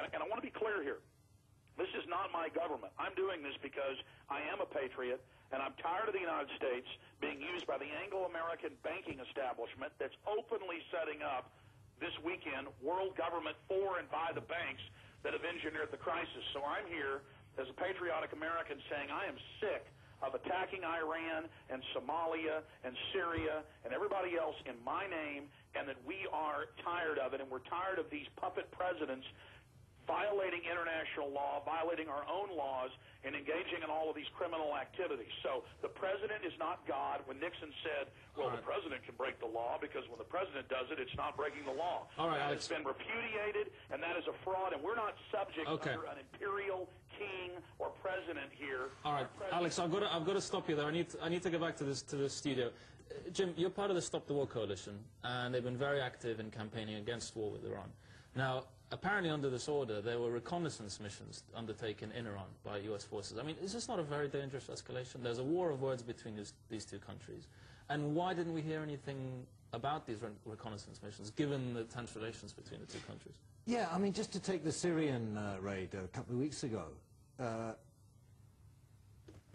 And I want to be clear here. This is not my government. I'm doing this because I am a patriot, and I'm tired of the United States being used by the Anglo-American banking establishment that's openly setting up this weekend world government for and by the banks that have engineered the crisis. So I'm here as a patriotic American saying I am sick of attacking Iran and Somalia and Syria and everybody else in my name, and that we are tired of it, and we're tired of these puppet presidents violating international law, violating our own laws, and engaging in all of these criminal activities. So the president is not God. When Nixon said, well, the president can break the law because when the president does it, it's not breaking the law. All right, Alex. It's been repudiated, and that is a fraud, and we're not subject under an imperial king or president here. All right, Alex, I've got to stop you there. I need to go back to the studio. Jim, you're part of the Stop the War Coalition, and they've been very active in campaigning against war with Iran. Now, apparently under this order, there were reconnaissance missions undertaken in Iran by U.S. forces. I mean, is this not a very dangerous escalation? There's a war of words between these two countries. And why didn't we hear anything about these reconnaissance missions, given the tense relations between the two countries? Yeah, I mean, just to take the Syrian raid a couple of weeks ago,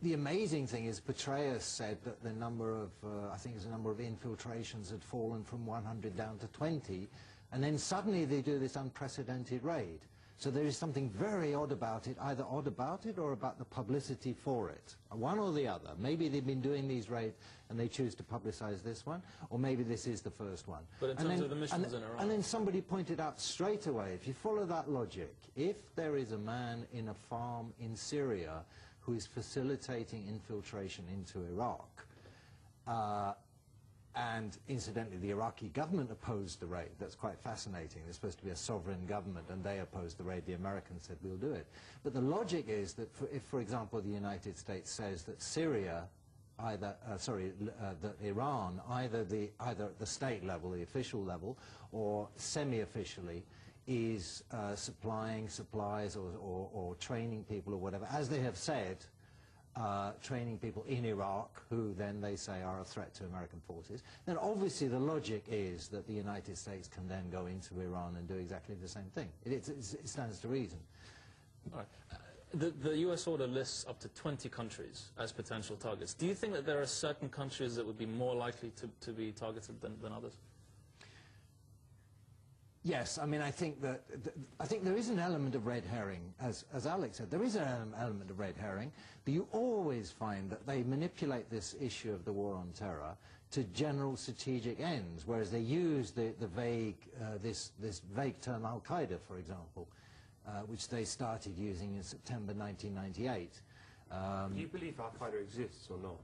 the amazing thing is Petraeus said that the number of, I think the number of infiltrations had fallen from 100 down to 20, and then suddenly they do this unprecedented raid. So there is something very odd about it, either odd about it or about the publicity for it. One or the other. Maybe they've been doing these raids and they choose to publicize this one, or maybe this is the first one. But in terms of the missions in Iran... And then somebody pointed out straight away, if you follow that logic, if there is a man in a farm in Syria who is facilitating infiltration into Iraq, and incidentally, the Iraqi government opposed the raid. That's quite fascinating. They're supposed to be a sovereign government, and they opposed the raid. The Americans said, we'll do it. But the logic is that if, for example, the United States says that Syria, that Iran, either at the state level, the official level, or semi-officially, is supplying supplies or training people or whatever, as they have said, training people in Iraq, who then they say are a threat to American forces, then obviously the logic is that the United States can then go into Iran and do exactly the same thing. It stands to reason. All right. The U.S. order lists up to 20 countries as potential targets. Do you think that there are certain countries that would be more likely to be targeted than others? Yes, I mean, I think there is an element of red herring, as Alex said. There is an element of red herring, but you always find that they manipulate this issue of the war on terror to general strategic ends, whereas they use the vague, this vague term Al-Qaeda, for example, which they started using in September 1998. Do you believe Al-Qaeda exists or not?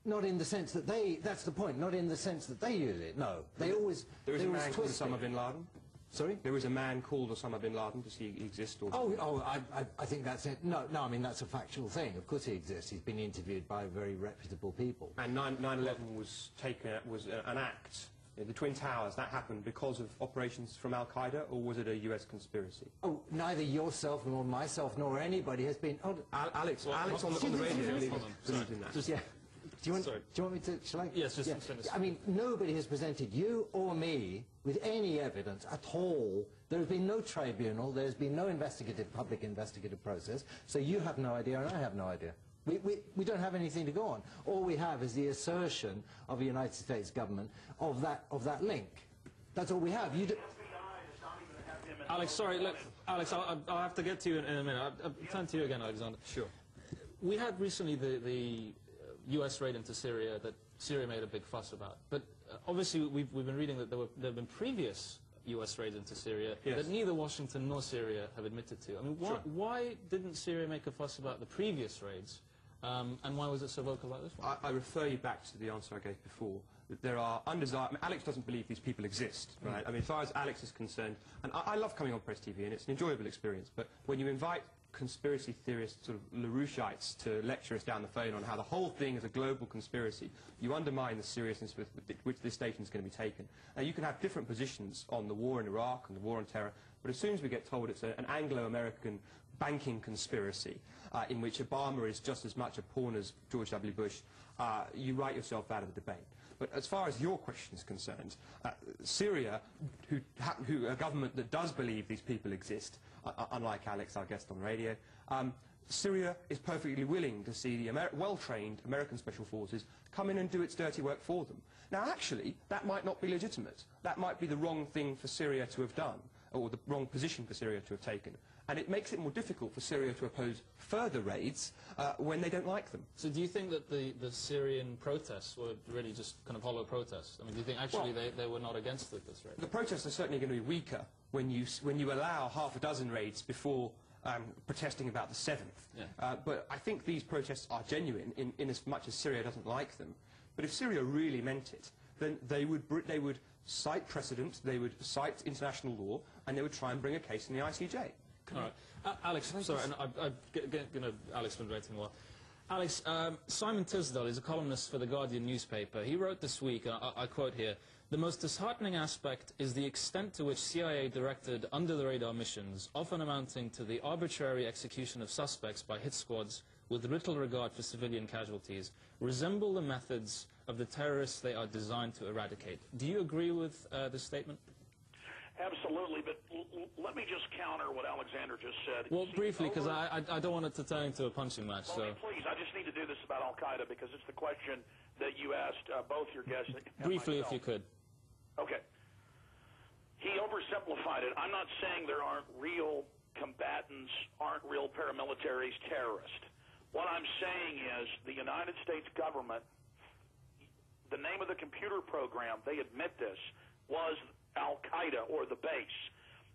Not in the sense that that's the point, not in the sense that they use it, no. There is a man called Osama bin Laden? Sorry? There is a man called Osama bin Laden. Does he exist? Or I think that's it. No, I mean, that's a factual thing. Of course he exists. He's been interviewed by very reputable people. And 9/11 was an act. The Twin Towers, that happened because of operations from Al-Qaeda, or was it a U.S. conspiracy? Oh, neither yourself nor myself nor anybody has been... Oh, Alex on the radio believed in that. Yeah. Do you want me to, shall I? Yes, just finish. I mean, nobody has presented you or me with any evidence at all. There has been no tribunal, there's been no public investigative process, so you have no idea and I have no idea. We don't have anything to go on. All we have is the assertion of the United States government of that link. That's all we have. You do Alex, sorry, look, Alex, I'll have to get to you in a minute. I'll turn to you again, Alexander. Sure. We had recently the U.S. raid into Syria that Syria made a big fuss about. But obviously we've been reading that there have been previous U.S. raids into Syria that neither Washington nor Syria have admitted to. I mean, why didn't Syria make a fuss about the previous raids, and why was it so vocal about this one? I refer you back to the answer I gave before, that there are undesirable... Alex doesn't believe these people exist, right? I mean, as far as Alex is concerned, and I love coming on Press TV, and it's an enjoyable experience, but when you invite conspiracy theorists, sort of LaRoucheites, to lecture us down the phone on how the whole thing is a global conspiracy, you undermine the seriousness with which this station is going to be taken. Now, you can have different positions on the war in Iraq and the war on terror, but as soon as we get told it's an Anglo-American banking conspiracy in which Obama is just as much a pawn as George W. Bush, you write yourself out of the debate. But as far as your question is concerned, Syria, who a government that does believe these people exist, unlike Alex, our guest on the radio, Syria is perfectly willing to see the well-trained American Special Forces come in and do its dirty work for them. Now, actually, that might not be legitimate. That might be the wrong thing for Syria to have done, or the wrong position for Syria to have taken. And it makes it more difficult for Syria to oppose further raids when they don't like them. So do you think that the Syrian protests were really just kind of hollow protests? I mean, do you think actually they were not against this raid? The protests are certainly going to be weaker when you allow half a dozen raids before protesting about the 7th. Yeah. But I think these protests are genuine in as much as Syria doesn't like them. But if Syria really meant it, then they would cite precedent, they would cite international law, and they would try and bring a case in the ICJ. All right. Alex, sorry, and Alex been waiting a while. Alex, Simon Tisdale is a columnist for The Guardian newspaper. He wrote this week, I quote here, "The most disheartening aspect is the extent to which CIA directed under-the-radar missions, often amounting to the arbitrary execution of suspects by hit squads with little regard for civilian casualties, resemble the methods of the terrorists they are designed to eradicate." Do you agree with this statement? Absolutely, but let me just counter what Alexander just said. Well, briefly, because I don't want it to turn into a punching match. Well, please, I just need to do this about Al-Qaeda because it's the question that you asked both your guests. Briefly, if you could. Okay. He oversimplified it. I'm not saying there aren't real combatants, aren't real paramilitaries, terrorists. What I'm saying is the United States government, the name of the computer program, they admit this, was Al-Qaeda, or the base,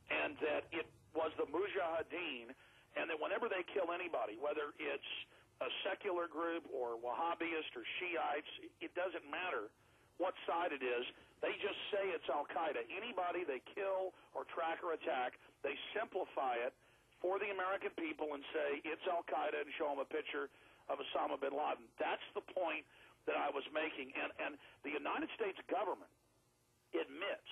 and that it was the Mujahideen, and that whenever they kill anybody, whether it's a secular group or Wahhabist or Shiites, it doesn't matter what side it is, they just say it's Al-Qaeda. Anybody they kill or track or attack, they simplify it for the American people and say it's Al-Qaeda and show them a picture of Osama bin Laden. That's the point that I was making, and the United States government admits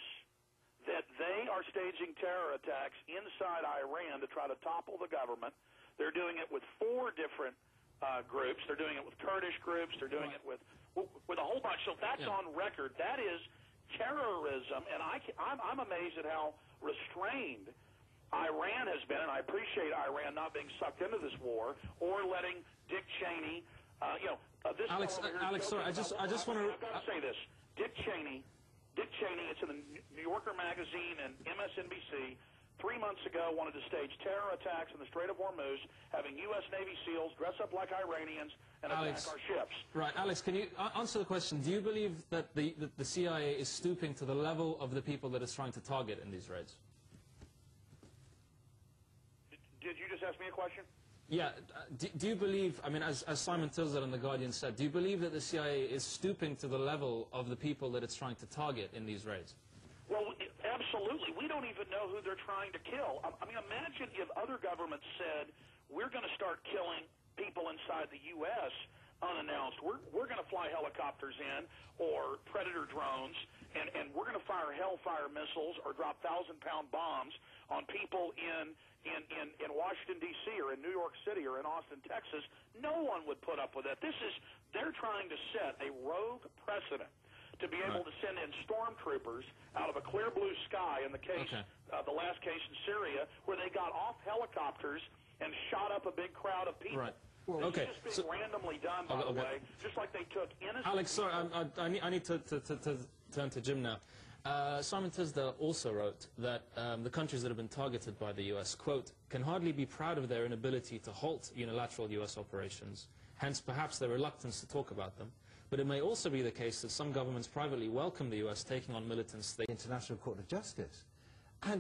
that they are staging terror attacks inside Iran to try to topple the government. They're doing it with 4 different groups. They're doing it with Kurdish groups. They're doing it with a whole bunch. So that's on record. That is terrorism, and I'm amazed at how restrained Iran has been, and I appreciate Iran not being sucked into this war or letting Dick Cheney, this Alex, sorry, I just want to... I've got to say this. Dick Cheney, it's in the New Yorker magazine and MSNBC, 3 months ago wanted to stage terror attacks in the Strait of Hormuz, having U.S. Navy SEALs dress up like Iranians and attack our ships. Right, Alex, can you answer the question? Do you believe that the CIA is stooping to the level of the people that it's trying to target in these raids? Did you just ask me a question? Yeah. Do you believe, I mean, as Simon Tisdale in The Guardian said, do you believe that the CIA is stooping to the level of the people that it's trying to target in these raids? Well, absolutely. We don't even know who they're trying to kill. I mean, imagine if other governments said, we're going to start killing people inside the U.S. unannounced. We're going to fly helicopters in or Predator drones, and we're going to fire Hellfire missiles or drop 1,000-pound bombs on people in Washington, D.C., or in New York City, or in Austin, Texas. No one would put up with that. They're trying to set a rogue precedent to be able to send in stormtroopers out of a clear blue sky in the case, the last case in Syria, where they got off helicopters and shot up a big crowd of people. Right. Well, this is just being randomly done, by the way, just like they took innocent... Alex, sorry, I need to turn to Jim now. Simon Tisdale also wrote that the countries that have been targeted by the U.S., quote, can hardly be proud of their inability to halt unilateral U.S. operations, hence perhaps their reluctance to talk about them. But it may also be the case that some governments privately welcome the U.S. taking on militants. International Court of Justice. And